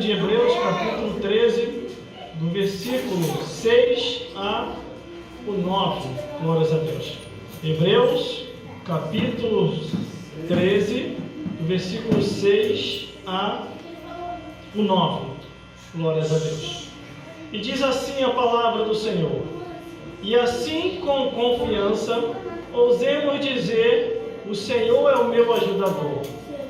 de Hebreus, capítulo 13, do versículo 6 a o 9. Glórias a Deus. Hebreus, capítulo 13, do versículo 6 a o 9. Glórias a Deus. E diz assim a palavra do Senhor: e assim com confiança ousemos dizer: o Senhor é o meu ajudador,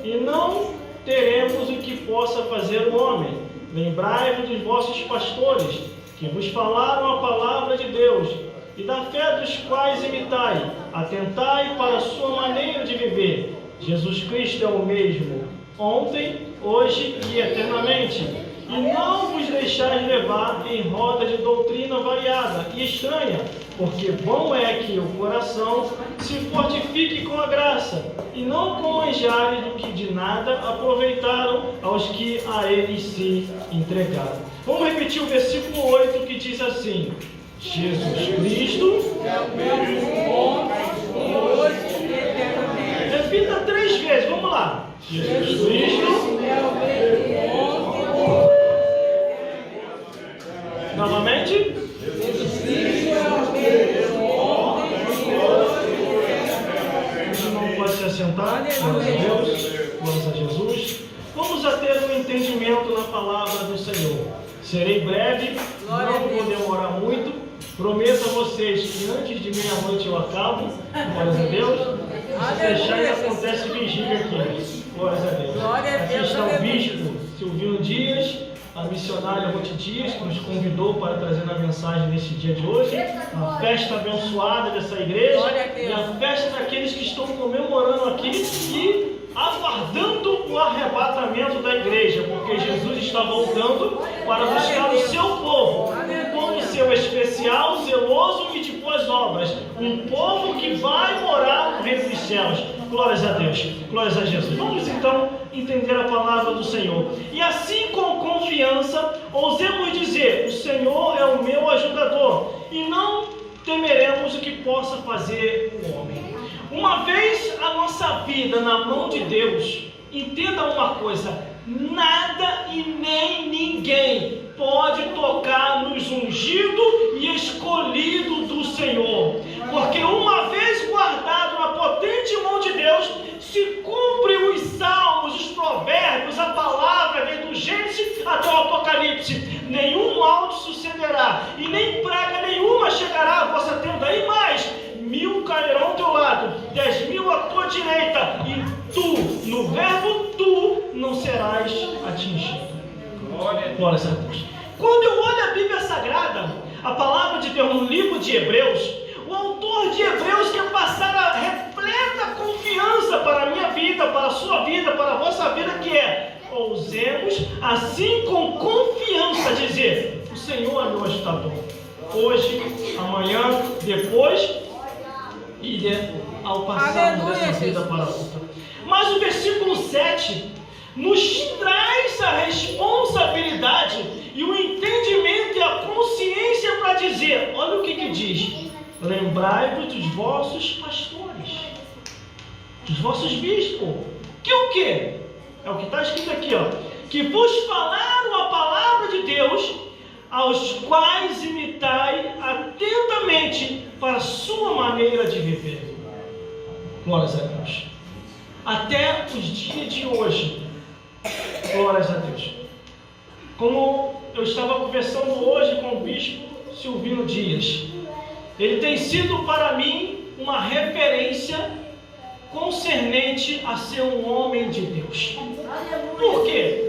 e não teremos o que possa fazer o homem. Lembrai-vos dos vossos pastores, que vos falaram a palavra de Deus, e da fé dos quais imitai. Atentai para a sua maneira de viver. Jesus Cristo é o mesmo, ontem, hoje e eternamente. E não vos deixais levar em roda de doutrina variada e estranha, porque bom é que o coração se fortifique com a graça, e não com manjares do que de nada aproveitaram aos que a eles se entregaram. Vamos repetir o versículo 8, que diz assim: Jesus Cristo é o mesmo ontem, hoje e eternamente. Repita 3 vezes, vamos lá. Jesus Cristo é o mesmo ontem. Novamente. Jesus Cristo é o mesmo ontem, hoje e eternamente. O irmão pode se assentar. Glórias a Deus. Glórias a Jesus. Vamos a ter um entendimento na palavra do Senhor. Serei breve, não vou demorar muito. Prometo a vocês que antes de meia-noite eu acabo. Glórias a Deus. Se fechar, acontece vigília aqui. Glórias a Deus. Aqui está o bispo Silvino Dias, a missionária Ruth Dias, que nos convidou para trazer a mensagem nesse dia de hoje, a festa abençoada dessa igreja e a festa daqueles que estão comemorando aqui e aguardando o arrebatamento da igreja, porque Jesus está voltando para buscar o seu povo, um povo seu especial, zeloso e de boas obras, um povo que vai morar no reino dos céus. Glórias a Deus, glórias a Jesus. Vamos então entender a palavra do Senhor. E assim com confiança ousemos dizer: o Senhor é o meu ajudador, e não temeremos o que possa fazer o homem. Uma vez a nossa vida na mão de Deus, entenda uma coisa: nada e nem ninguém pode tocar nos ungidos e escolhidos do Senhor, porque uma vez guardado na potente mão de Deus, se cumpre os salmos, os provérbios, a palavra vem do Gênesis até o Apocalipse: nenhum mal te sucederá e nem praga nenhuma chegará à vossa tenda, e mais 1000 cairão ao teu lado, 10.000 à tua direita, e tu, no verbo tu, não serás atingido. Glórias a Deus. Quando eu olho a Bíblia Sagrada, a palavra de Deus no livro de Hebreus, o autor de Hebreus quer passar a repleta confiança para a minha vida, para a sua vida, para a vossa vida, que é: ousemos assim com confiança dizer: o Senhor é meu ajudador, hoje, amanhã, depois e ao passarmos dessa vida para outra. Mas o versículo 7 nos traz a responsabilidade e o entendimento e a consciência para dizer: olha o que diz: lembrai-vos dos vossos pastores, dos vossos bispos, que o quê? É o que está escrito aqui, ó: que vos falaram a palavra de Deus, aos quais imitai atentamente para a sua maneira de viver. Glórias a Deus. Até os dias de hoje, glórias a Deus, como eu estava conversando hoje com o bispo Silvino Dias, ele tem sido para mim uma referência concernente a ser um homem de Deus. Por quê?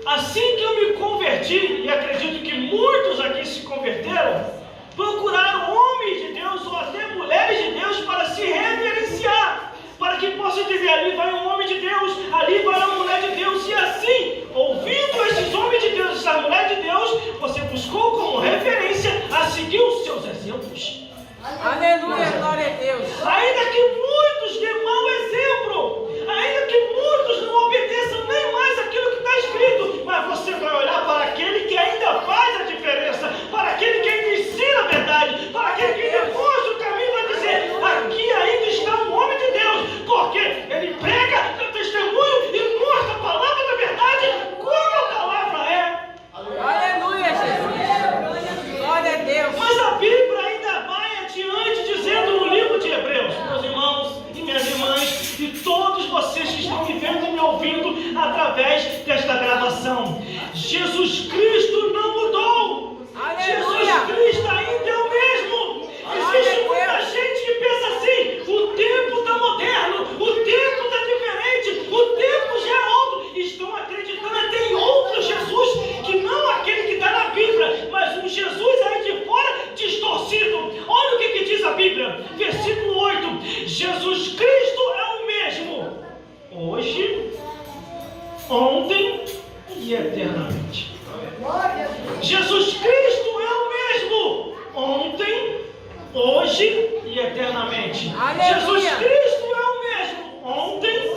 Assim que eu me converti, e acredito que muitos aqui se converteram, procuraram homens de Deus ou até mulheres de Deus para se reverenciar, para que possa dizer: ali vai um homem de Deus, ali vai uma mulher de Deus. E assim, ouvindo esses homens de Deus, essa mulher de Deus, você buscou como referência a seguir os seus exemplos. Aleluia, glória a Deus. Ainda que muitos dêem mau exemplo, ainda que muitos não obedeçam nem mais aquilo que está escrito, mas você vai olhar para aquele que ainda faz a diferença, para aquele que ainda ensina a verdade, para aquele que ainda mostra o caminho, vai dizer: aqui ainda está um homem de Deus, porque ele prega, dá testemunho e mostra a palavra da verdade, como a palavra é. eternamente. Jesus Cristo é o mesmo ontem, hoje e eternamente. Aleluia. Jesus Cristo é o mesmo ontem,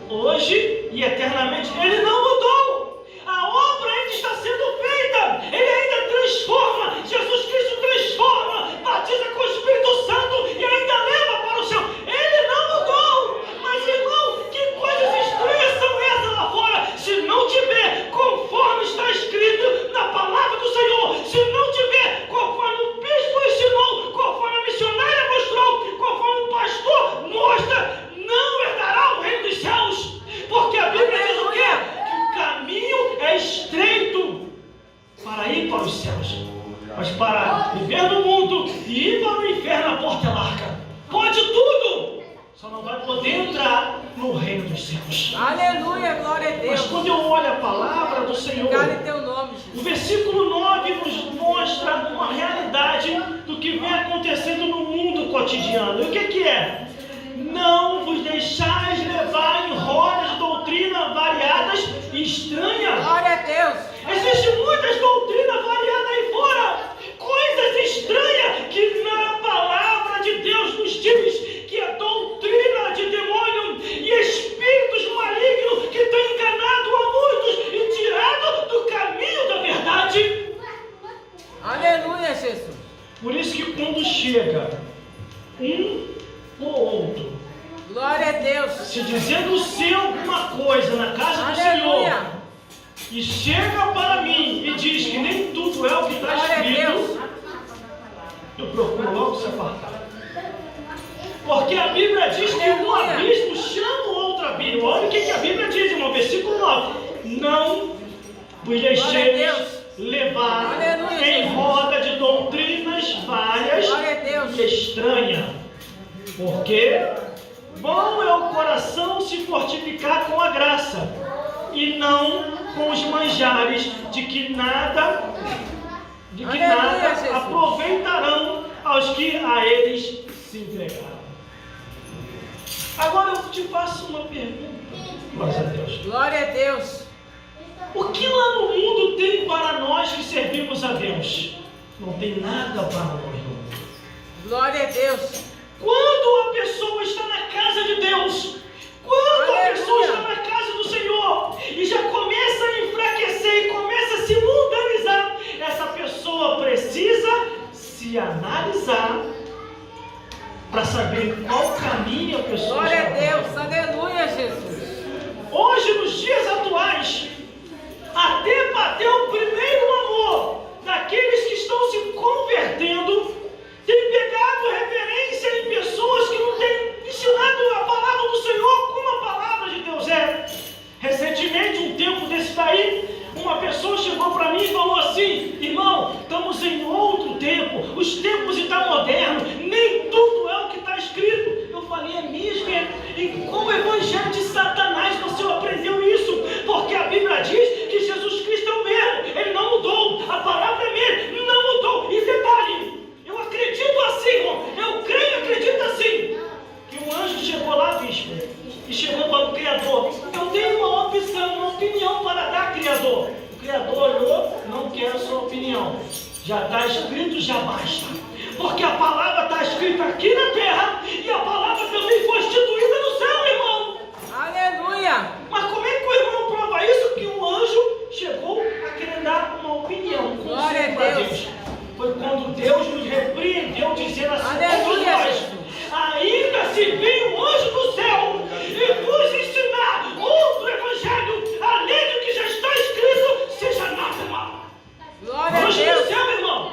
hoje e eternamente. Ele não mudou. A obra ainda está sendo feita. Ele ainda transforma. Jesus Cristo transforma, batiza com o Espírito Santo e ainda leva para o céu. Ele não mudou. Mas, irmão, que coisas estranhas são essas lá fora? Se não tiver conforme está escrito na palavra do Senhor, se não tiver conforme o bispo ensinou, conforme a missionária mostrou, conforme o pastor mostra, não herdará o reino dos céus. Porque a Bíblia diz o quê? Que o caminho é estreito para ir para os céus. Mas para viver no mundo e ir para o inferno, a porta é larga. Pode tudo, só não vai poder entrar no reino dos céus. Aleluia, glória a Deus. Mas quando eu olho a palavra do Senhor, Obrigado em teu nome, Jesus. o versículo 9 nos mostra uma realidade do que vem acontecendo no mundo cotidiano. E o que é? Não vos deixais levar em rodas de doutrina variadas e estranhas. Glória a Deus. Existem muitas doutrinas variadas aí fora, coisas estranhas que na palavra de Deus nos diz que é doutrina de demônio e espíritos malignos que têm enganado a muitos e tirado do caminho da verdade. Aleluia, Jesus. Por isso que quando chega um ou outro Glória a Deus. se dizendo ser alguma coisa na casa do Aleluia. Senhor e chega para mim e diz que nem tudo é o que está Glória a escrito, Deus. eu procuro logo se apartar. Porque a Bíblia diz que um Aleluia. abismo chama o outro abismo. Olha o que a Bíblia diz, irmão, versículo 9. Não vos deixeis Deus. levar Aleluia, em Jesus. roda de doutrinas várias Glória a Deus. e estranhas. Porque bom é o coração se fortificar com a graça, e não com os manjares de que nada Aleluia, Jesus. aproveitarão aos que a eles se entregaram. Agora eu te faço uma pergunta. Glória a Deus. Glória a Deus. O que lá no mundo tem para nós que servimos a Deus? Não tem nada para nós, irmão. Glória a Deus. Quando a pessoa está na casa de Deus, quando a Aleluia. pessoa está na casa do Senhor e já começa a enfraquecer e começa a se mundanizar, essa pessoa precisa se analisar para saber qual caminho a pessoa Glória a está Deus. fazendo. Aleluia, Jesus. Hoje, nos dias atuais, até bater o primeiro amor daqueles que estão se convertendo, tem pegado referência em pessoas que não têm ensinado a palavra do Senhor como a palavra de Deus é. Recentemente, um tempo desse daí, uma pessoa chegou para mim e falou assim: irmão, estamos em outro tempo, os tempos estão modernos, nem tudo é o que está escrito. Eu falei, é mesmo? E com o evangelho de Satanás você aprendeu isso? Porque a Bíblia diz que Jesus Cristo é o mesmo, ele não mudou, a palavra é mesmo, não mudou. E detalhe, eu acredito assim, irmão, eu creio e acredito assim, que um anjo chegou lá, bispo, e chegou para o Criador: eu tenho uma opção, uma opinião para dar, Criador. O Criador olhou: não quero a sua opinião, já está escrito, já basta. Porque a palavra está escrita aqui na terra e a palavra também foi instituída no céu, irmão. Aleluia. Mas como é que o irmão prova isso? Que o anjo chegou a querer dar uma opinião, um Glória conselho a para Deus. Deus. Foi quando Deus nos repreendeu, dizendo assim: Aleluia, todos nós, Jesus. ainda se vir um anjo do céu e vos ensinar outro evangelho, além do que já está escrito, seja anátema. Glória a Anjo do Deus. céu, irmão.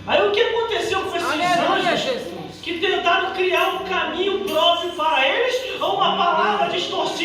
Aí o que aconteceu com esses Aleluia, anjos Jesus. que tentaram criar um caminho próprio para eles, ou uma palavra distorcida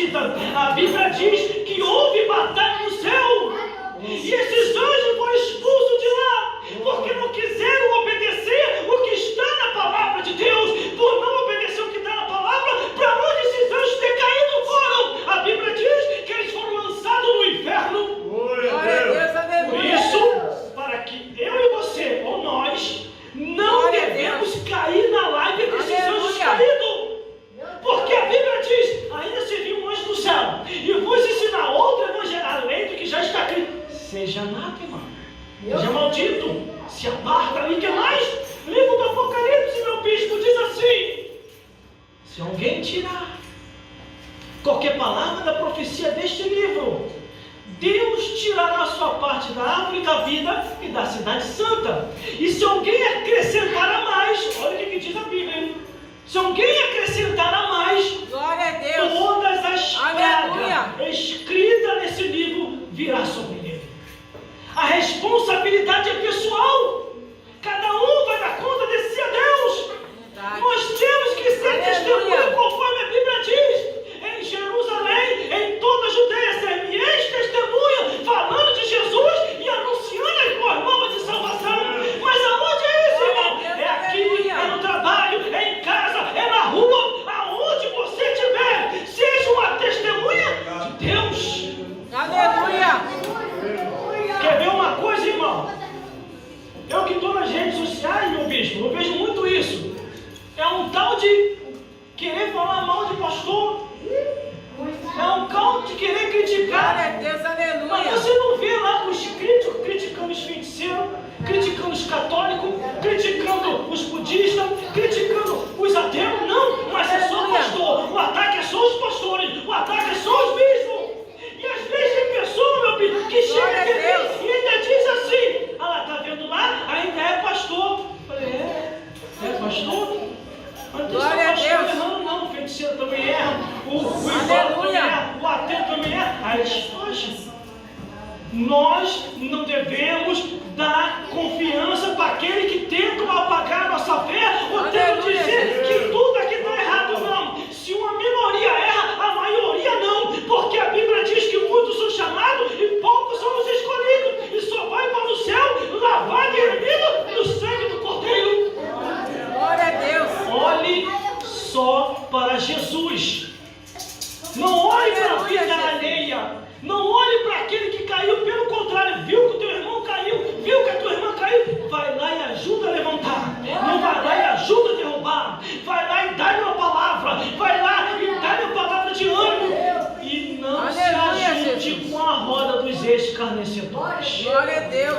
já está aqui. Seja anátema, seja maldito, se aparta. E que mais? Livro do Apocalipse, meu bispo, diz assim: se alguém tirar qualquer palavra da profecia deste livro, Deus tirará a sua parte da árvore da vida e da cidade santa. E se alguém acrescentar a mais, olha o que diz a Bíblia, se alguém acrescentar a mais, Glória a Deus. todas as Aleluia. pragas escritas nesse livro virá sobre ele. A responsabilidade é pessoal. Cada um vai dar conta de si a Deus. Verdade. Nós temos que ser Aleluia. testemunha conforme a Bíblia diz. Em Jerusalém, em toda a Judeia, ser-me-eis testemunha, falando de Jesus e anunciando as boas novas de salvação. Mas aonde é isso, irmão? É aqui, é no trabalho, é em casa, é na rua, aonde você estiver. Seja uma testemunha de Deus. Aleluia. Quer ver uma coisa, irmão? Eu que estou nas redes sociais, meu bispo, eu vejo muito isso. É um tal de querer falar mal de pastor. É um tal de querer criticar. Glória a Deus. Mas Aleluia. você não vê lá os críticos criticando os feiticeiros, criticando os católicos, criticando os budistas, criticando os ateus? Não, mas é só o pastor. O ataque é só os pastores, o ataque é só os bispos. E às vezes tem pessoa, meu filho, que chega Glória a até Deus. mim e ainda diz assim: ah, tá vendo lá? Ainda é pastor. Eu falei: é pastor? Mas Glória a Deus. Não, o feiticeiro também erra, o idólatra também erra, o ateu também erra. Aí eles fogem. Nós não devemos dar confiança para aquele que tenta apagar a nossa fé ou tenta Aleluia, dizer que tudo aqui está errado. Não. Se uma minoria erra, a maioria não. Porque a Bíblia diz que muitos são chamados e poucos são os escolhidos. E só vai para o céu lavado e remido no sangue do Cordeiro. Glória a Deus. Olhe só para Jesus. Não olhe para a Aleluia, vida Jesus. alheia. Não olhe para aquele que caiu. Pelo contrário, viu que o teu irmão caiu, viu que a tua irmã caiu, vai lá e ajuda a levantar. Não vai lá e ajuda a derrubar. Vai lá e dá-lhe uma palavra. Vai lá e dá-lhe uma palavra de ânimo. E não se Aleluia, ajunte Jesus. com a roda dos escarnecedores. Glória a Deus.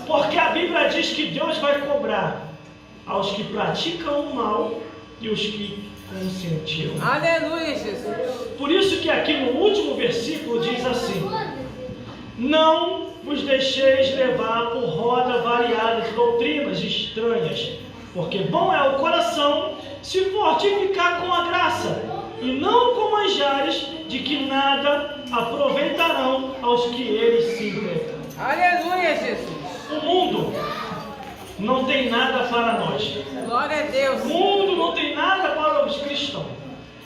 Porque a Bíblia diz que Deus vai cobrar aos que praticam o mal e os que consentiram. Aleluia, Jesus. Por isso que aqui no último versículo diz assim: não vos deixeis levar por roda variada de doutrinas estranhas, porque bom é o coração se fortificar com a graça, e não com manjares de que nada aproveitarão aos que eles se entregam. Aleluia, Jesus. O mundo não tem nada para nós. Glória a Deus. O mundo não tem nada para os cristãos.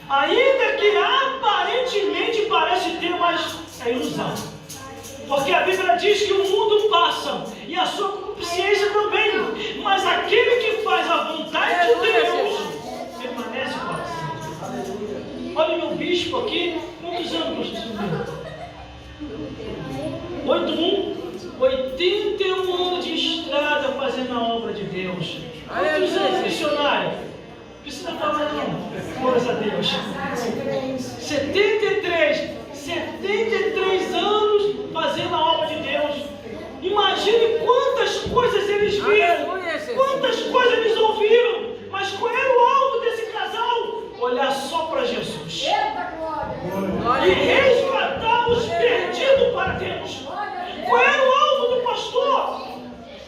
Ainda que aparentemente parece ter, mas é ilusão. Porque a Bíblia diz que o mundo passa e a sua consciência também. Mas aquele que faz a vontade de Deus permanece para sempre. Olha meu bispo aqui, quantos anos nós estamos? 81 anos de estrada fazendo a obra de Deus. Quantos anos, missionário? Não precisa falar não. Glórias a Deus. 73 anos fazendo a obra de Deus. Imagine quantas coisas eles viram, Aleluia, Jesus. quantas coisas eles ouviram. Mas qual era o alvo desse casal? Olhar só para Jesus e Glória a Deus. resgatar os perdidos para Deus. Qual era o alvo do pastor?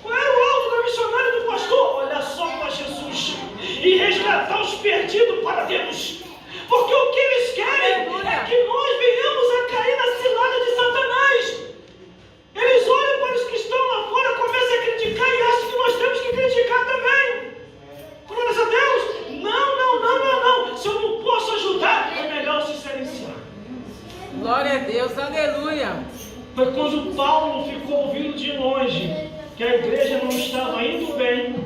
Qual era o alvo da missionária do pastor? Olhar só para Jesus e resgatar os perdidos para Deus. Porque o que eles querem é que nós venhamos a cair na cilada de Satanás. Eles olham para os que estão lá fora, começam a criticar e acham que nós temos que criticar também. Glórias a Deus. Não. Se eu não posso ajudar, é melhor se silenciar. Glória a Deus. Aleluia. Foi quando Paulo ficou ouvindo de longe que a igreja não estava indo bem,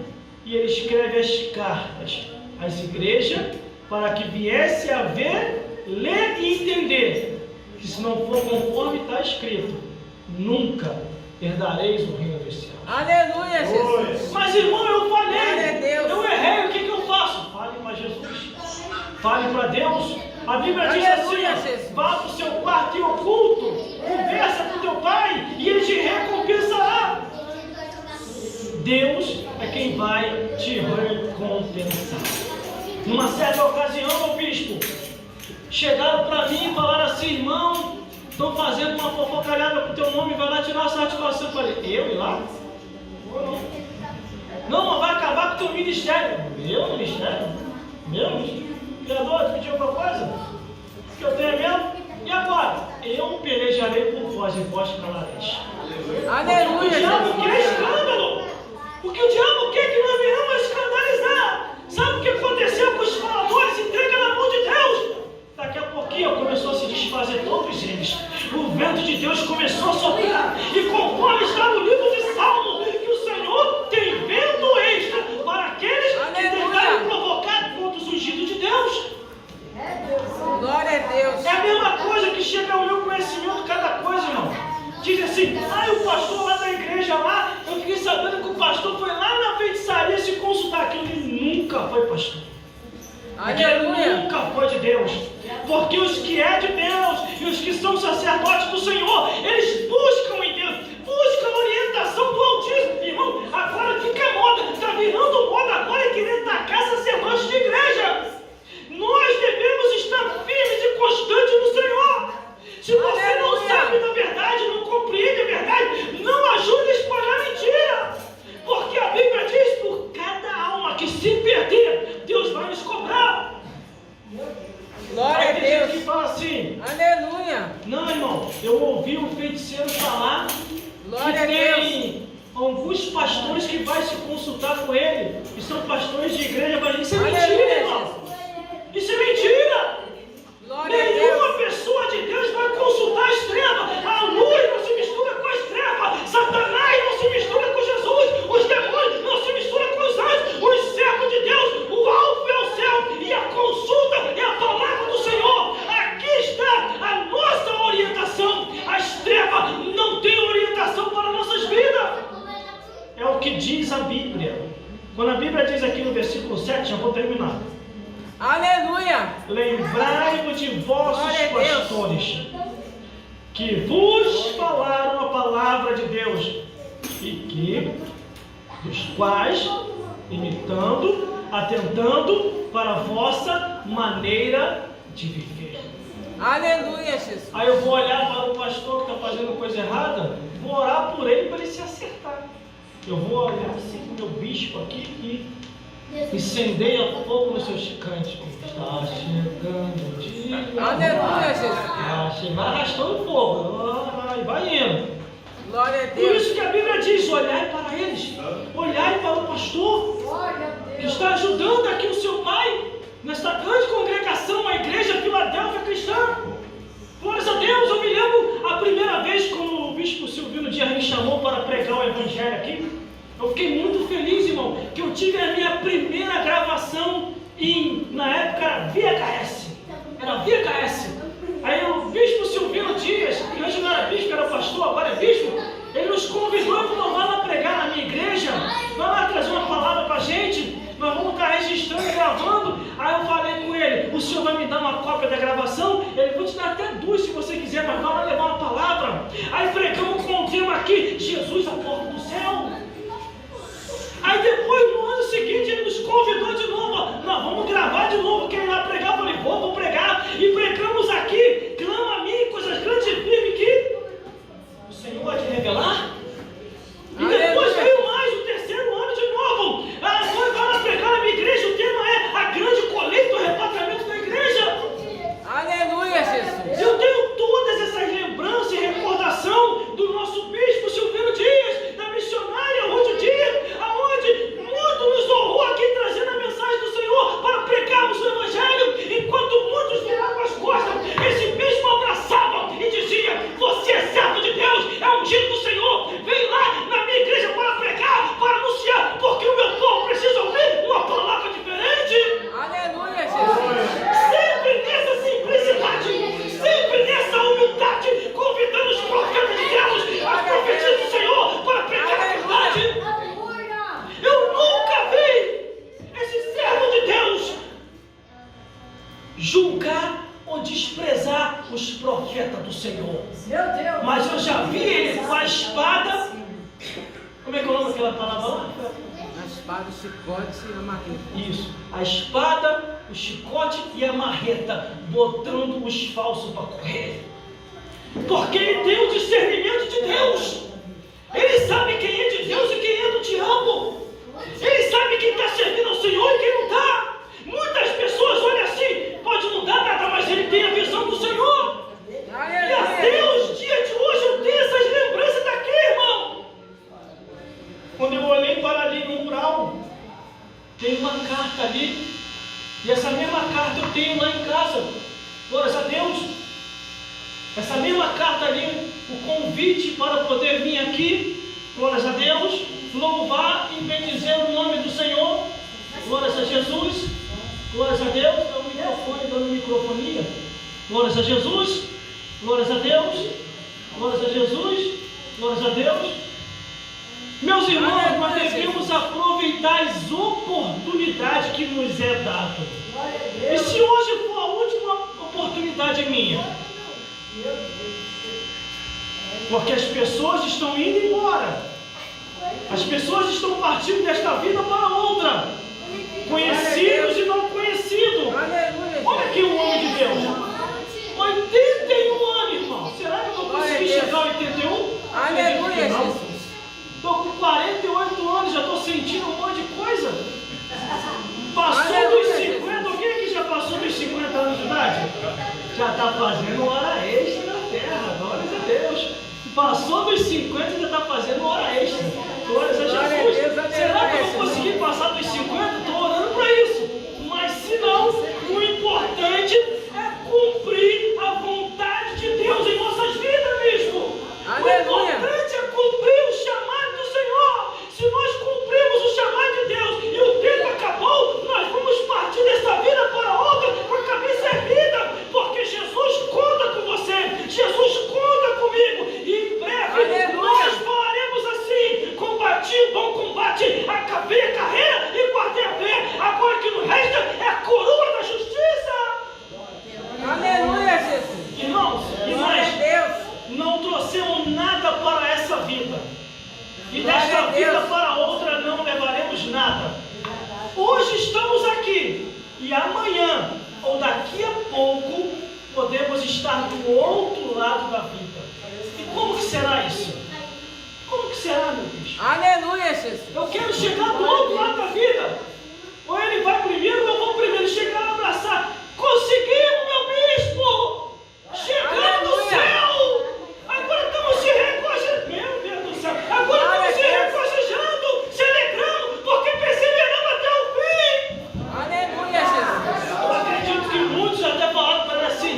e ele escreve as cartas às igrejas para que viesse a ver, ler e entender que se não for conforme está escrito, nunca herdareis o reino dos céus. Aleluia, Jesus. Mas irmão, eu falhei, Glória a Deus. eu errei, o que eu faço? Fale para Jesus, fale para Deus, A Bíblia diz Aleluia, assim: Jesus. vá para o seu quarto e oculto, conversa com teu pai e ele te recompensará. Deus é quem vai te recompensar. Numa certa ocasião, meu bispo, chegaram para mim e falaram assim: irmão, estão fazendo uma fofocalhada com o teu nome, vai lá tirar uma satisfação. Eu falei: eu ir lá? Vou não. Não, mas vai acabar com o teu ministério. Meu ministério? Meu ministério? Criador, te pediu alguma coisa? Que eu tenho mesmo? E agora? Eu pelejarei por vós e vós calareis. Aleluia, O diabo quer Jesus. escândalo. Porque o diabo quer que nós venhamos escandalizar. Sabe o que aconteceu com os faladores? Entrega na mão de Deus. Daqui a pouquinho começou a se desfazer todos eles. O vento de Deus começou a soprar. E conforme está no livro de Salmo, que o Senhor tem vento extra para aqueles que tentarem provocar contra os ungidos de Deus. Glória a Deus. É a mesma coisa que chega ao meu conhecimento de cada coisa, irmão. Diz assim: o pastor lá da igreja lá, eu fiquei sabendo que o pastor foi lá na feitiçaria se consultar aquilo. Ele nunca foi pastor. Aleluia. Nunca foi de Deus. Porque os que é de Deus e os que são sacerdotes do Senhor, eles buscam em Deus, buscam a orientação do Altíssimo. Irmão, agora fica moda, está virando moda agora em querer tacar sacerdotes de igreja. Nós devemos estar firmes e constantes no Senhor. Se você não sabe da verdade, não compreende a verdade, não ajude a espalhar mentira. Porque a Bíblia diz: por cada alma que se perder, Deus vai nos cobrar. Glória a Aí tem gente Deus. que fala assim: Aleluia. não, irmão, eu ouvi um feiticeiro falar Glória a que Deus. tem alguns pastores que vai se consultar com ele, e são pastores de igreja, mas isso é mentira, Aleluia, irmão. Isso é mentira. Glória a Nenhuma Deus. pessoa de Deus vai consultar as trevas. A luz não se mistura com as trevas. Satanás não se mistura com Jesus. Os demônios não se misturam com os anjos. Os servos de Deus, o alvo é o céu e a consulta é a palavra do Senhor. Aqui está a nossa orientação. As trevas não têm orientação para nossas vidas. É o que diz a Bíblia. Quando a Bíblia diz aqui no versículo 7, já vou terminar: Aleluia. lembrai-vos de vossos pastores, que vos falaram a palavra de Deus, dos quais, imitando, atentando para a vossa maneira de viver. Aleluia, Jesus. Aí eu vou olhar para o pastor que está fazendo coisa errada, vou orar por ele para ele se acertar. Eu vou olhar assim com o meu bispo aqui e incendeia fogo nos seus cânticos. Está chegando o dia. Aleluia, Jesus. Vai arrastando fogo. Vai indo. Glória a Por Deus. isso que a Bíblia diz: olhai para eles. Olhai para o pastor que está ajudando aqui o seu pai nesta grande congregação, a igreja Filadélfia Cristã. Glórias a Deus. Eu me lembro a primeira vez quando o bispo Silvino Dias me chamou para pregar o evangelho aqui. Eu fiquei muito feliz, irmão, que eu tive a minha primeira gravação na época era VHS. Era VHS. Aí o bispo Silvino Dias, que hoje não era bispo, era pastor, agora é bispo, ele nos convidou e falou: vai lá pregar na minha igreja, vai lá trazer uma palavra para a gente, nós vamos estar registrando e gravando. Aí eu falei com ele: o senhor vai me dar uma cópia da gravação? Ele: vou te dar até duas se você quiser, mas vai lá levar uma palavra. Aí pregamos com o tema aqui: Jesus, a porta do céu. Aí depois, no ano seguinte, ele nos convidou de novo: nós vamos gravar de novo, quer ir lá pregar? Eu falei: vou pregar. E pregamos aqui: clama a mim, coisas grandes e firmes que o Senhor vai te revelar. E depois veio mais o terceiro ano de novo: agora vai lá pregar na minha igreja. O tema é a grande colheita, o arrebatamento da igreja. Aleluia, Jesus. Eu tenho todas essas lembranças e recordação do nosso bispo Silvino Dias, da missionária Ruth Dias, aonde muito nos honrou aqui trazendo a mensagem do Senhor para pregarmos o Evangelho, enquanto muitos viravam as costas. Esse bispo abraçava e dizia: você é servo de Deus, é um a espada. Como é que é o nome daquela palavra lá? A espada, o chicote e a marreta. Isso. A espada, o chicote e a marreta, botando os falsos para correr. Porque ele tem o discernimento de Deus. Ele sabe quem é de Deus e quem é do diabo. Ele sabe quem está servindo ao Senhor e quem não está. Muitas pessoas olham assim, pode não dar nada, mas ele tem a visão do Senhor. E até os dias de hoje eu tenho essas lembranças daqui, irmão. Quando eu olhei para ali no mural, tem uma carta ali. E essa mesma carta eu tenho lá em casa. Glórias a Deus. Essa mesma carta ali, o convite para poder vir aqui. Glórias a Deus. Louvar e bendizer o nome do Senhor. Glórias a Jesus. Glórias a Deus. Dá o microfone, dando microfonia. Glórias a Jesus. Glórias a Deus. Glórias a Jesus. Glórias a Deus. Meus irmãos, nós devemos aproveitar as oportunidades que nos é dado. E se hoje for a última oportunidade minha? Porque as pessoas estão indo embora. As pessoas estão partindo desta vida para outra. Conhecidos e não conhecidos. Olha aqui o homem de Deus. 81 anos, irmão. Será que eu vou conseguir chegar a 81? Aleluia, Jesus. Estou com 48 anos, já estou sentindo um monte de coisa. Passou dos 50, alguém aqui já passou dos 50 anos de idade? Já está fazendo hora extra na terra, glórias a Deus. Passou dos 50 e já está fazendo hora extra. Glórias a Jesus. Será que eu vou conseguir passar dos 50? Estou orando para isso. Mas se não, o importante é cumprir a vontade de Deus em nossas vidas, mesmo. O importante é cumprir o chamado do Senhor. Se nós cumprirmos o chamado de Deus e o tempo acabou, nós vamos partir dessa vida para outra com a cabeça erguida, porque Jesus conta com você, Jesus conta comigo, e em breve nós falaremos assim: combati o bom combate, acabei a carreira e guardei a fé. Agora o que nos resta é a coroa da justiça. Aleluia, Jesus. Irmãos, e nós não trouxemos nada para essa vida, e desta vida para outra não levaremos nada. Hoje estamos aqui, e amanhã ou daqui a pouco podemos estar do outro lado da vida. E como que será isso? Como que será, meu Deus? Aleluia, Jesus. Eu quero chegar do outro lado da vida. Ou ele vai primeiro, ou eu vou primeiro. Chegar e abraçar. Conseguimos, meu bispo! Chegamos no céu! Agora estamos se regozijando. Meu Deus do céu! Agora estamos se regozijando, se alegrando, porque perseveramos até o fim. Aleluia, Jesus. Eu acredito que muitos até falaram para ele assim: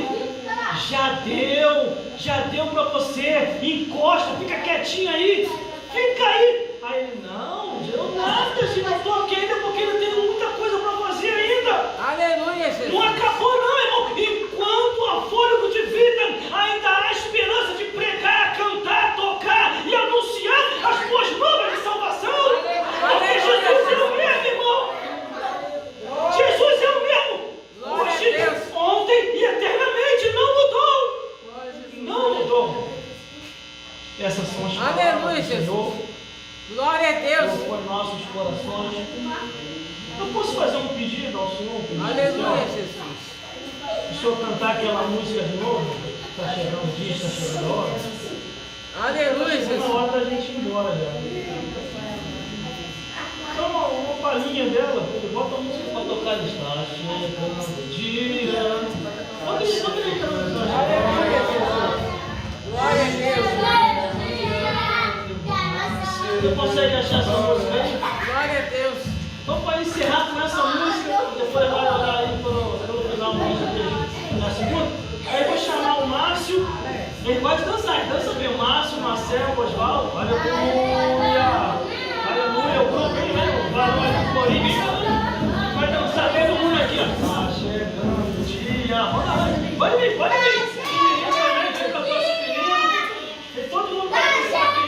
já deu para você, encosta, fica quietinho aí, fica aí. Aí ele: não, eu nada, se não estou aqui ainda, porque ainda tenho muita coisa para fazer ainda. Aleluia, Jesus. Não acabou não, irmão. Enquanto há fôlego de vida, ainda há esperança de pregar, cantar, tocar e anunciar as boas novas de salvação. Porque Jesus é o mesmo, irmão. Jesus é o mesmo. Hoje, ontem e eternamente. Não mudou. Não mudou. Essas são as palavras do Senhor. Glória a Deus. Colocou em nossos corações. Eu posso fazer um pedido ao Senhor? Aleluia, Jesus. O Senhor cantar aquela música de novo? Está chegando o dia, está chegando a hora. Aleluia, Está Jesus. na hora da gente ir embora já. Então, uma palhinha dela, bota a música para tocar. Está chegando o dia. Pode ir cantando. Aleluia, Jesus. Glória a Deus. Você consegue achar essa música aí? Glória a Deus. Então, para encerrar com essa música, depois vai orar aí pelo final da segunda. Aí eu vou chamar o Márcio, ele pode dançar, ele dança bem. O Márcio, o Marcelo, o Osvaldo. Aleluia! Aleluia! O grupo aí, né? O Varão aí do Corinthians. Vai dançar todo mundo aqui, ó. Tá chegando o dia. Pode vir, pode vir. Menino também, vem com a tua menino. Todo mundo vai dançar aqui.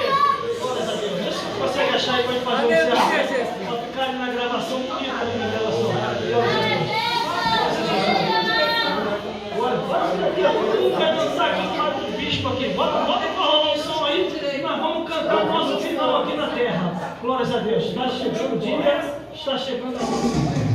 Glórias a Deus. Vê se você consegue achar aí pra gente fazer um encerramento. Pra ficar ali na gravação, bonita ali na gravação. Glórias a Deus. Bora aqui, ó. Todo mundo vai dançar aqui, o bispo aqui. Bota pra rolar o som aí. Nós vamos Glórias a Deus. Está chegando o dia, está chegando a hora.